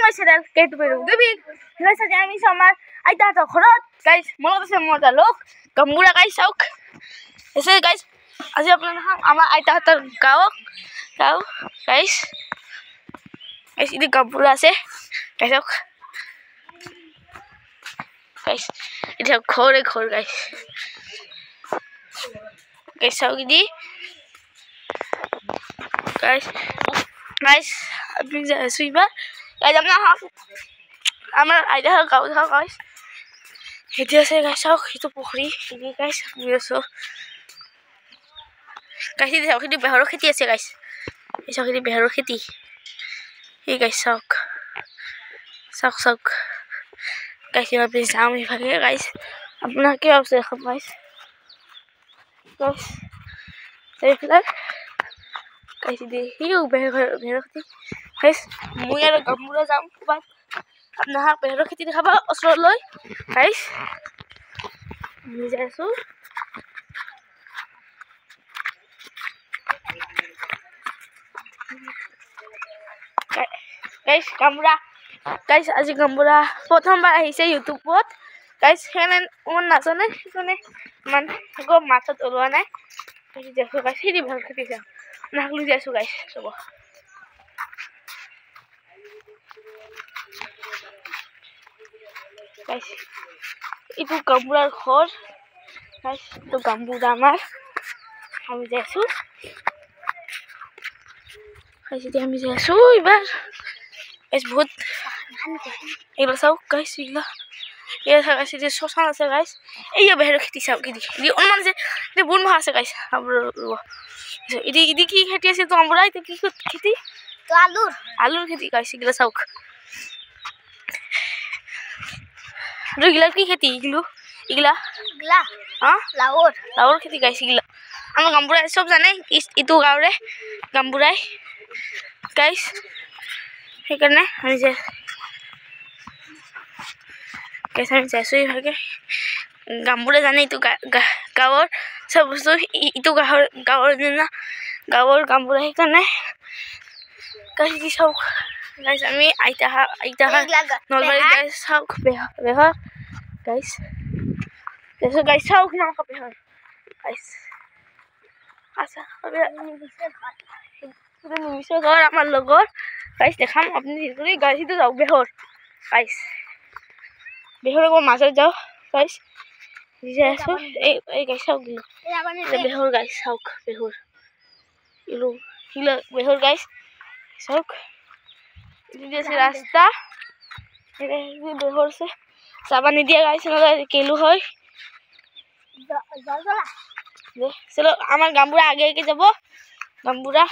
my channel K2 Peru Gaming. Guys, আজি আমি আমাৰ আইতাহঁতৰ ঘৰত গাইস মনত আছে মজা লোক গাম্বুৰা গাইস চাওক এসে গাইস আজি আপোনালোকক আমাৰ আইতাহঁতৰ গাঁও গাইস এসে গাম্বুৰা আছে গাইস চাওক গাইস এটা ঘৰ গাইস গাইস চাওক দি guys আপনি যাইবা গাইস আমাৰ আইতাহঁতৰ গাঁও চাওক গাইস হেতি আছে গাইস চাওক হিটো পুখুৰী হেতি গাইস মিৰছো গাইস দি চাওক হিটো বেহৰৰ খেতি আছে গাইস এই চাওক হিটো বেহৰৰ খেতি এই গাইস চাওক গাইস আপনি যাম ইফালে গাইস আপনাৰ কি আছে এখন গাইস এইফালে গাইস দি হিও বেহৰৰ খেতি গাইস মই আৰু গাম্বুৰা যাম বাট আপনাৰ বেহৰৰ খেতি দেখাবা ওচৰলৈ গাইস আমি যাইছো গাইস গাম্বুৰা গাইস আজি গাম্বুৰা প্ৰথমবাৰ আহিছে ইউটিউবত গাইস হেনে মন নাজানে মানে গো মাছত ওলোৱা নাই দেখো গাইস হেৰি ভাল খেতি যাও নাকলু যাইছো গাইস সব গাইস ইটো গাম্বুৰাৰ ঘৰ গাইস তো গাম্বুৰা আমাৰ আমি যাইছো গাইস আমি যাইছো এবাৰ গাইস বহুত এগুলো চাওক গাইস এগুলো ये गाइस ये शशान আছে गाइस এই বেহৰৰ খেতি চাওক কি দি অনুমান যে এ বুন মা আছে গাইস ইদি কি খেতি আছে তো আমরা এটা কি খেতি তো আলুর খেতি গাইস এগুলো চাওক এগুলো কি খেতি এগুলা হ্যাঁ লাউর খেতি গাইস এগুলো আমার গাম্বুরা সব জানে ইটো গাঁৱৰে গাম্বুৰাই গাইস সেইকাৰণে আমি যে कैसा जैसे ही भागे गाम्बुरा जाने तो गाँवर सब बस्तु इतो गाँवर ना गाँवर गाम्बुरा ही करना गाइस की सब गाइस आमी आइता नलबारी गाइस सब बेहर गाइस जैसे गाइस सब नाम का बेहर गाइस आसा अबे निमिषे घर आमार लगोर गाइस देखाम अपनी गाइस तो जाओ बेहर गाइस बेहर को माछर जाओ गाइस जासो ए गाइस साउक ए बेहर गाइस साउक बेहर इलो हिला बेहर गाइस साउक इदि से रास्ता ए बेहर से साबान दिया गाइस न केलु होय दे चलो आमार गाम्बुरा आगे के जाबो गाम्बुरा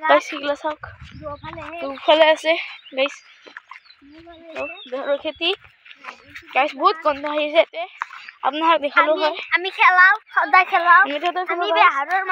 गाइस इगला साउक দুফালে আছে গাইস বেহৰৰ খেতি গাইস বহুত গন্ধ আহিছে তে আপোনাক দেখালো হয় আমি খেলাও সদায় খেলাও আমি বেহৰৰ